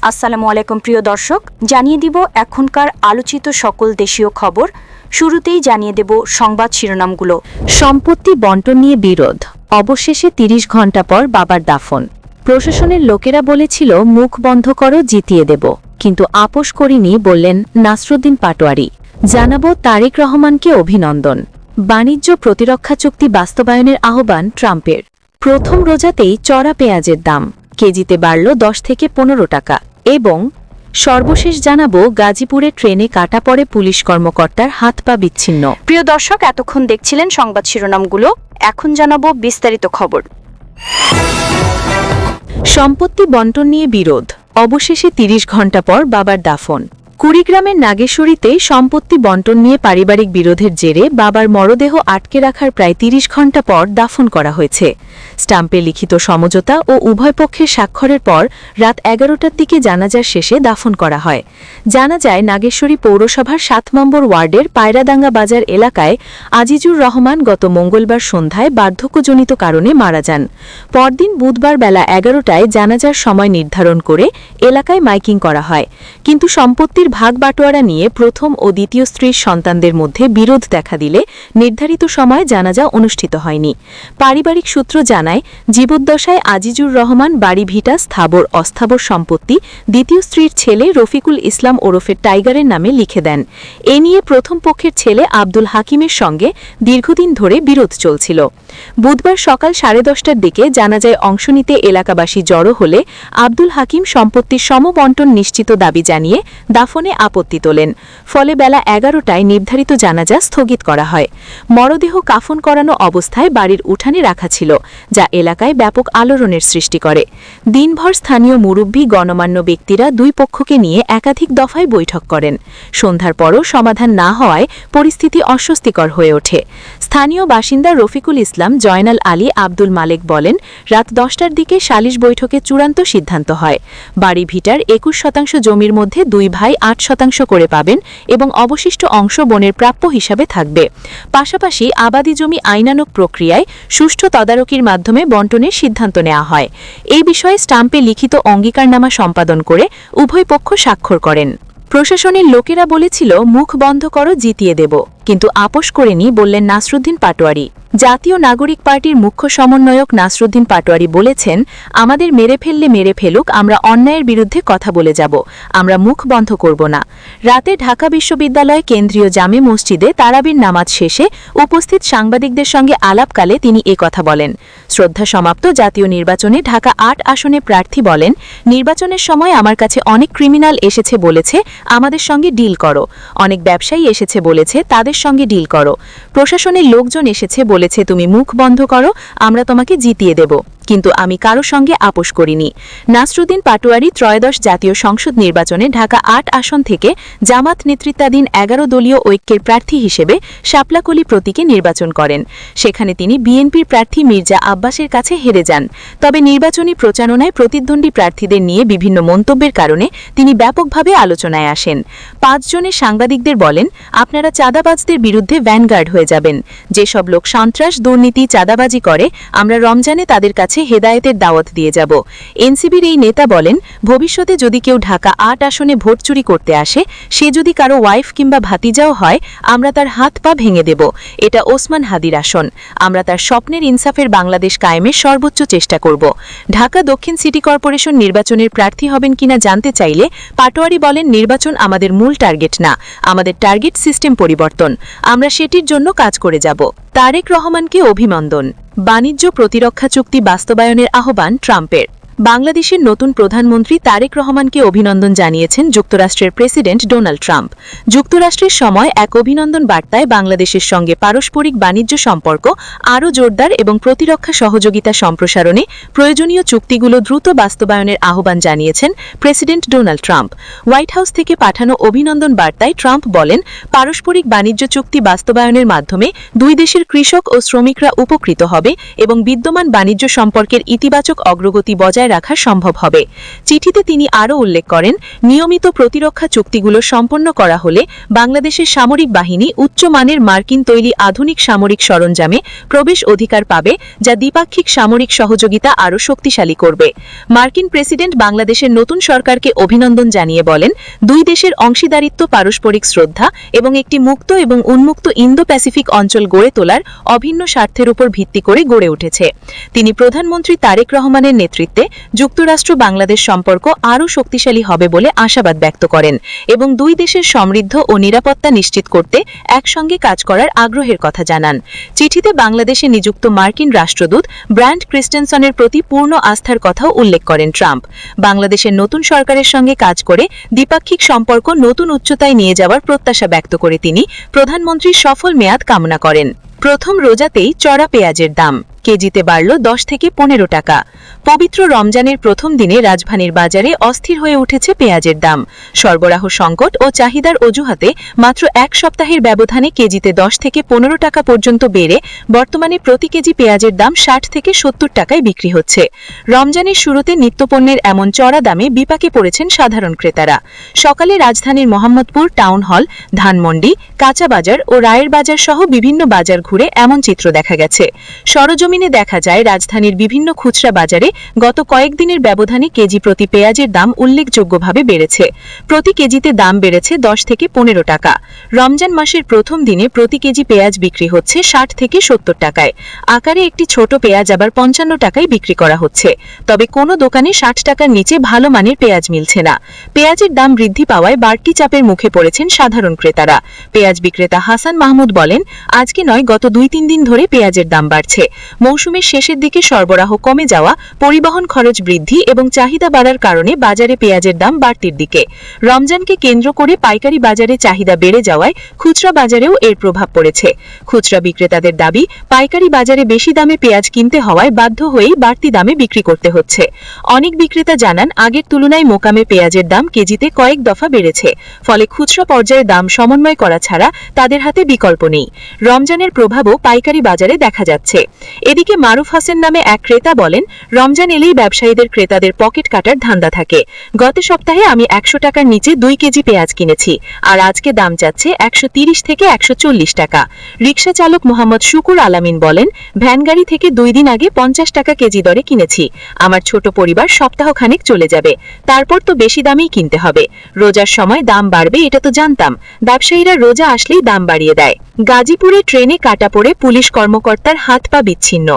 আসসালামু আলাইকুম প্রিয় দর্শক, জানিয়ে দিব এখনকার আলোচিত সকল দেশীয় খবর। শুরুতেই জানিয়ে দেব সংবাদ শিরোনামগুলো। সম্পত্তি বণ্টন নিয়ে বিরোধ, অবশেষে ৩০ ঘণ্টা পর বাবার দাফন। প্রশাসনের লোকেরা বলেছিল মুখ বন্ধ করো, জিতিয়ে দেব, কিন্তু আপোষ করিনি বললেন নাসরুদ্দিন পাটোয়ারি। জানাবো তারেক রহমানকে অভিনন্দন। বাণিজ্য প্রতিরক্ষা চুক্তি বাস্তবায়নের আহ্বান ট্রাম্পের। প্রথম রোজাতেই চড়া পেঁয়াজের দাম, কেজিতে বাড়ল ১০ থেকে ১৫ টাকা। এবং সর্বশেষ জানাবো গাজীপুরে ট্রেনে কাটা পড়ে পুলিশ কর্মকর্তার হাত পা বিচ্ছিন্ন। প্রিয় দর্শক, এতক্ষণ দেখছিলেন সংবাদ শিরোনামগুলো, এখন জানাবো বিস্তারিত খবর। সম্পত্তি বণ্টন নিয়ে বিরোধ, অবশেষে ৩০ ঘণ্টা পর বাবার দাফন। কুড়িগ্রামের নাগেশ্বরীতে সম্পত্তি বণ্টন নিয়ে পারিবারিক বিরোধের জেরে বাবার মরদেহ আটকে রাখার প্রায় ৩০ ঘণ্টা পর দাফন করা হয়েছে। স্টাম্পে লিখিত সমঝোতা ও উভয় পক্ষের স্বাক্ষরের পর রাত ১১টার দিকে জানাজার শেষে দাফন করা হয়। জানা যায় নাগেশ্বরী পৌরসভার ৭ নম্বর ওয়ার্ডের পায়রাদাঙ্গা বাজার এলাকায় আজিজুর রহমান গত মঙ্গলবার সন্ধ্যায় বার্ধক্যজনিত কারণে মারা যান। পরদিন বুধবার বেলা ১১টায় জানাজার সময় নির্ধারণ করে এলাকায় মাইকিং করা হয়, কিন্তু সম্পত্তির ভাগ বাটোয়ারা নিয়ে প্রথম ও দ্বিতীয় স্ত্রীর সন্তানদের মধ্যে বিরোধ দেখা দিলে নির্ধারিত সময়ে জানাজা অনুষ্ঠিত হয়নি। পারিবারিক সূত্র জানায়, জীবদ্দশায় আজিজুর রহমান বাড়ি ভিটা স্থাবর অস্থাবর সম্পত্তি দ্বিতীয় স্ত্রীর ছেলে রফিকুল ইসলাম ওরফে টাইগারের নামে লিখে দেন। এ নিয়ে প্রথম পক্ষের ছেলে আব্দুল হাকিমের সঙ্গে দীর্ঘদিন ধরে বিরোধ চলছিল। বুধবার সকাল ১০:৩০টার দিকে জানাজায় অংশ নিতে এলাকাবাসী জড়ো হলে আব্দুল হাকিম সম্পত্তির সমবণ্টন নিশ্চিত দাবি জানিয়ে দাফনে আপত্তি তোলেন। ফলে বেলা ১১টায় নির্ধারিত জানাজা স্থগিত করা হয়। মরদেহ কাফন করানো অবস্থায় বাড়ির উঠানে রাখা ছিল, যা এলাকায় ব্যাপক আলোড়নের সৃষ্টি করে। দিনভর স্থানীয় মুরব্বী গণমান্য ব্যক্তিরা দুই পক্ষকে নিয়ে একাধিক দফায় বৈঠক করেন। সন্ধ্যার পরও সমাধান না হওয়ায় পরিস্থিতি অস্বস্তিকর হয়ে ওঠে। স্থানীয় বাসিন্দা রফিকুল ইসলাম জয়নাল আলী আব্দুল মালেক বলেন, রাত ১০টার দিকে সালিশ বৈঠকে চূড়ান্ত সিদ্ধান্ত হয়। বাড়ি ভিটার ২১% জমির মধ্যে দুই ভাই ৮% করে পাবেন এবং অবশিষ্ট অংশ বোনের প্রাপ্য হিসাবে থাকবে। পাশাপাশি আবাদি জমি আইনানুগ প্রক্রিয়ায় সুষ্ঠু তদারকির মাধ্যমে বণ্টনের সিদ্ধান্ত নেওয়া হয়। এই বিষয়ে স্টাম্পে লিখিত অঙ্গীকারনামা সম্পাদন করে উভয় পক্ষ স্বাক্ষর করেন। প্রশাসনের লোকেরা বলেছিল মুখ বন্ধ করো, জিতিয়ে দেব, কিন্তু আপোষ করেনি বললেন নাসরুদ্দিন পাটোয়ারি। জাতীয় নাগরিক পার্টির মুখ্য সমন্বয়ক নাসরুদ্দিন পাটোয়ারি বলেছেন, আমাদের মেরে ফেললে মেরে ফেলুক, আমরা অন্যায়ের বিরুদ্ধে কথা বলে যাব, আমরা মুখ বন্ধ করব না। রাতে ঢাকা বিশ্ববিদ্যালয় কেন্দ্রীয় জামে মসজিদে তারাবির নামাজ শেষে উপস্থিত সাংবাদিকদের সঙ্গে আলাপকালে তিনি কথা বলেন। শ্রদ্ধা সমাপ্ত জাতীয় নির্বাচনে ঢাকা ৮ আসনে প্রার্থী বলেন, নির্বাচনের সময় আমার কাছে অনেক ক্রিমিনাল এসেছে, বলেছে আমাদের সঙ্গে ডিল করো। অনেক ব্যবসায়ী এসেছে, বলেছে তাদের সঙ্গে ডিল করো। প্রশাসনের লোকজন এসেছে, বলেছে তুমি মুখ বন্ধ করো, আমরা তোমাকে জিতিয়ে দেব, কিন্তু আমি কারো সঙ্গে আপোষ করিনি। নাসরুদ্দিন পাটোয়ারি ত্রয়োদশ জাতীয় সংসদ নির্বাচনে ঢাকা ৮ আসন থেকে জামাত নেতৃত্বাধীন ১১ দলীয় ঐক্যের প্রার্থী হিসেবে শাপলাকলি প্রতীকে নির্বাচন করেন। সেখানে তিনি বিএনপির প্রার্থী মির্জা আব্বাসের কাছে হেরে যান। তবে নির্বাচনী প্রচারণায় প্রতিদ্বন্দ্বী প্রার্থীদের নিয়ে বিভিন্ন মন্তব্যের কারণে তিনি ব্যাপকভাবে আলোচনায় আসেন। ৫ জনের সাংবাদিকদের বলেন, আপনারা চাঁদাবাজদের বিরুদ্ধে ভ্যানগার্ড হয়ে যাবেন। যেসব লোক সন্ত্রাস, দুর্নীতি, চাঁদাবাজি করে, আমরা রমজানে তাদের কাছে হেদায়েতের দাওয়াত দিয়ে যাব। এনসিবির এই নেতা বলেন, ভবিষ্যতে যদি কেউ ঢাকা ৮ আসনে ভোট চুরি করতে আসে, সে যদি কারো ওয়াইফ কিংবা ভাতিজাও হয়, আমরা তার হাত পা ভেঙে দেব। এটা ওসমান হাদির আসন, আমরা তার স্বপ্নের ইনসাফের বাংলাদেশ কায়েমের সর্বোচ্চ চেষ্টা করব। ঢাকা দক্ষিণ সিটি কর্পোরেশন নির্বাচনের প্রার্থী হবেন কিনা জানতে চাইলে পাটোয়ারি বলেন, নির্বাচন আমাদের মূল টার্গেট না, আমাদের টার্গেট সিস্টেম পরিবর্তন, আমরা সেটির জন্য কাজ করে যাব। তারেক রহমানকে অভিনন্দন। বাণিজ্য প্রতিরক্ষা চুক্তি বাস্তবায়নের আহ্বান ট্রাম্পের। বাংলাদেশের নতুন প্রধানমন্ত্রী তারেক রহমানকে অভিনন্দন জানিয়েছেন যুক্তরাষ্ট্রের প্রেসিডেন্ট ডোনাল্ড ট্রাম্প। যুক্তরাষ্ট্রের সময় এক অভিনন্দন বার্তায় বাংলাদেশের সঙ্গে পারস্পরিক বাণিজ্য সম্পর্ক আরও জোরদার এবং প্রতিরক্ষা সহযোগিতা সম্প্রসারণে প্রয়োজনীয় চুক্তিগুলো দ্রুত বাস্তবায়নের আহ্বান জানিয়েছেন president Donald Trump. White house থেকে পাঠানো অভিনন্দন বার্তায় ট্রাম্প বলেন, পারস্পরিক বাণিজ্য চুক্তি বাস্তবায়নের মাধ্যমে দুই দেশের কৃষক ও শ্রমিকরা উপকৃত হবে এবং বিদ্যমান বাণিজ্য সম্পর্কের ইতিবাচক অগ্রগতি বজায় রাখা সম্ভব হবে। চিঠিতে তিনি আরও উল্লেখ করেন, নিয়মিত প্রতিরক্ষা চুক্তিগুলো সম্পন্ন করা হলে বাংলাদেশের সামরিক বাহিনী উচ্চমানের মার্কিন তৈরি আধুনিক সামরিক সরঞ্জামে প্রবেশ অধিকার পাবে, যা দ্বিপাক্ষিক সামরিক সহযোগিতা আরও শক্তিশালী করবে। মার্কিন প্রেসিডেন্ট বাংলাদেশের নতুন সরকারকে অভিনন্দন জানিয়ে বলেন, দুই দেশের অংশীদারিত্ব পারস্পরিক শ্রদ্ধা এবং একটি মুক্ত এবং উন্মুক্ত ইন্দো প্যাসিফিক অঞ্চল গড়ে তোলার অভিন্ন স্বার্থের উপর ভিত্তি করে গড়ে উঠেছে। তিনি প্রধানমন্ত্রী তারেক রহমানের নেতৃত্বে যুক্তরাষ্ট্র বাংলাদেশ সম্পর্ক আরও শক্তিশালী হবে বলে আশাবাদ ব্যক্ত করেন এবং দুই দেশের সমৃদ্ধ ও নিরাপত্তা নিশ্চিত করতে একসঙ্গে কাজ করার আগ্রহের কথা জানান। চিঠিতে বাংলাদেশে নিযুক্ত মার্কিন রাষ্ট্রদূত ব্র্যান্ড ক্রিস্টেনসনের প্রতি পূর্ণ আস্থার কথাও উল্লেখ করেন ট্রাম্প। বাংলাদেশের নতুন সরকারের সঙ্গে কাজ করে দ্বিপাক্ষিক সম্পর্ক নতুন উচ্চতায় নিয়ে যাওয়ার প্রত্যাশা ব্যক্ত করে তিনি প্রধানমন্ত্রীর সফল মেয়াদ কামনা করেন। প্রথম রোজাতেই চড়া পেঁয়াজের দাম কেজিতে বাড়ল 10 থেকে 15 টাকা। পবিত্র রমজানের প্রথম দিনে রাজধানীর বাজারে অস্থির হয়ে উঠেছে পেঁয়াজের দাম। সরবরাহ সংকট ও চাহিদার অজুহাতে মাত্র এক সপ্তাহের ব্যবধানে কেজিতে 10 থেকে 15 টাকা পর্যন্ত বেড়ে বর্তমানে প্রতি কেজি পেঁয়াজের দাম 60 থেকে 70 টাকায় বিক্রি হচ্ছে। রমজানের শুরুতে নিত্যপণ্যের এমন চড়া দামে বিপাকে পড়েছেন সাধারণ ক্রেতারা। সকালে রাজধানীর মোহাম্মদপুর টাউন হল, ধানমন্ডি, কাঁচা বাজার ও রায়ের বাজার সহ বিভিন্ন বাজার ঘুরে এমন চিত্র দেখা গেছে। সরজমিনে দেখা যায় রাজধানীর বিভিন্ন খুচরা বাজারে গত কয়েকদিনের ব্যবধানে কেজি প্রতি পেঁয়াজের দাম উল্লেখযোগ্যভাবে বেড়েছে। প্রতি কেজিতে দাম বেড়েছে 10 থেকে 15 টাকা। রমজান মাসের প্রথম দিনে প্রতি কেজি পেঁয়াজ বিক্রি হচ্ছে 60 থেকে 70 টাকায়। আকারে একটি ছোট পেঁয়াজ আবার 55 টাকায় বিক্রি করা হচ্ছে। তবে কোনো দোকানে 60 টাকার নিচে ভালো মানের পেঁয়াজ মিলছে না। পেঁয়াজের দাম বৃদ্ধি পাওয়ায় বাড়তি চাপের মুখে পড়েছেন সাধারণ ক্রেতারা। পেঁয়াজ বিক্রেতা হাসান মাহমুদ বলেন, আজকে নয়, গত 2-3 দিন ধরে পেঁয়াজের দাম বাড়ছে। মৌসুমের শেষের দিকে সরবরাহ কমে যাওয়া, পরিবহন খরচ বৃদ্ধি এবং চাহিদা বাড়ার কারণে বাজারে পেঁয়াজের দাম বাড়তির দিকে। রমজানকে কেন্দ্র করে পাইকারি বাজারে চাহিদা বেড়ে যাওয়ায় খুচরা বাজারেও এর প্রভাব পড়েছে। খুচরা বিক্রেতাদের দাবি, পাইকারি বাজারে বেশি দামে পেঁয়াজ কিনতে হওয়ায় বাধ্য হয়েই বাড়তি দামে বিক্রি করতে হচ্ছে। অনেক বিক্রেতা জানান, আগের তুলনায় মোকামে পেঁয়াজের দাম কেজিতে কয়েক দফা বেড়েছে। ফলে খুচরা পর্যায়ে দাম সমন্বয় করা ছাড়া তাদের হাতে বিকল্প নেই। রমজানের প্রভাবও পাইকারি বাজারে দেখা যাচ্ছে। এদিকে মারুফ হাসান নামে এক ক্রেতা বলেন, রমজান এলেই ব্যবসায়ীদের ক্রেতাদের পকেট কাটার ধান্দা থাকে। গত সপ্তাহে আমি 100 টাকার নিচে 2 কেজি পেঁয়াজ কিনেছি, আর আজকে দাম যাচ্ছে 130 থেকে 140 টাকা। রিকশা চালক মোহাম্মদ শুকুর আলামিন বলেন, ভ্যানগাড়ি থেকে 2 দিন আগে 50 টাকা কেজি দরে কিনেছি। আমার ছোট পরিবার সপ্তাহখানেক চলে যাবে, তারপর তো বেশি দামেই কিনতে হবে। রোজার সময় দাম বাড়বে এটা তো জানতাম। ব্যবসায়ীরা রোজা আসলেই দাম বাড়িয়ে দেয়। গাজীপুরে ট্রেনে কাটা পড়ে পুলিশ কর্মকর্তার হাত পা বিচ্ছিন্ন।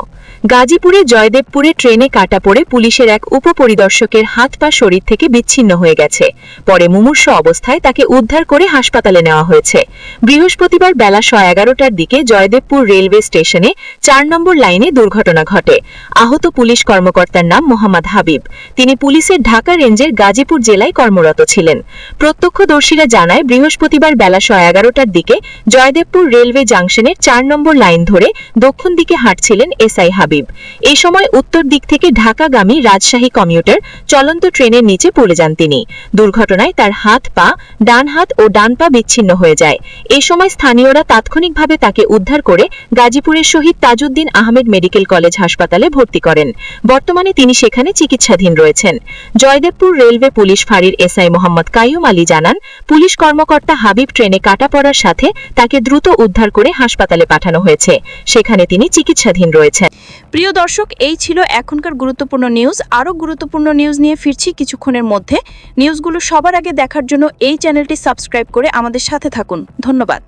গাজীপুরে জয়দেবপুরে ট্রেনে কাটা পড়ে পুলিশের এক উপপরিদর্শকের হাত পা শরীর থেকে বিচ্ছিন্ন হয়ে গেছে। পরে মুমূর্ষ অবস্থায় তাকে উদ্ধার করে হাসপাতালে নেওয়া হয়েছে। বৃহস্পতিবার বেলা 11:30টার দিকে জয়দেবপুর রেলওয়ে স্টেশনে 4 নম্বর লাইনে দুর্ঘটনা ঘটে। আহত পুলিশ কর্মকর্তার নাম মোহাম্মদ হাবিব। তিনি পুলিশের ঢাকা রেঞ্জের গাজীপুর জেলায় কর্মরত ছিলেন। প্রত্যক্ষদর্শীরা জানায়, বৃহস্পতিবার বেলা 11:30টার দিকে জয়দেবপুর রেলওয়ে জাংশনের 4 নম্বর লাইন ধরে দক্ষিণ দিকে হাঁটছিলেন এসআই হাবিব। এই সময় উত্তর দিক থেকে ঢাকাগামী রাজশাহী কমিউটার চলন্ত ট্রেনের নিচে পড়ে যান তিনি। দুর্ঘটনায় তার হাত পা, ডান হাত ও ডান পা বিচ্ছিন্ন হয়ে যায়। এই সময় স্থানীয়রা তাৎক্ষণিকভাবে তাকে উদ্ধার করে গাজীপুরের শহীদ তাজউদ্দিন আহমেদ মেডিকেল কলেজ হাসপাতালে ভর্তি করেন। বর্তমানে তিনি সেখানে চিকিৎসাধীন রয়েছেন। জয়দেবপুর রেলওয়ে পুলিশ ফাঁড়ির এসআই মোহাম্মদ কাইয়ুম আলী জানান, পুলিশ কর্মকর্তা হাবিব ট্রেনে কাটা পড়ার সাথে তাকে দ্রুত উদ্ধার করে হাসপাতালে পাঠানো হয়েছে। সেখানে তিনি চিকিৎসাধীন রয়েছেন। প্রিয় দর্শক, এই ছিল এখনকার গুরুত্বপূর্ণ নিউজ। আরও গুরুত্বপূর্ণ নিউজ নিয়ে ফিরছি কিছুক্ষণের মধ্যে। নিউজগুলো সবার আগে দেখার জন্য এই চ্যানেলটি সাবস্ক্রাইব করে আমাদের সাথে থাকুন। ধন্যবাদ।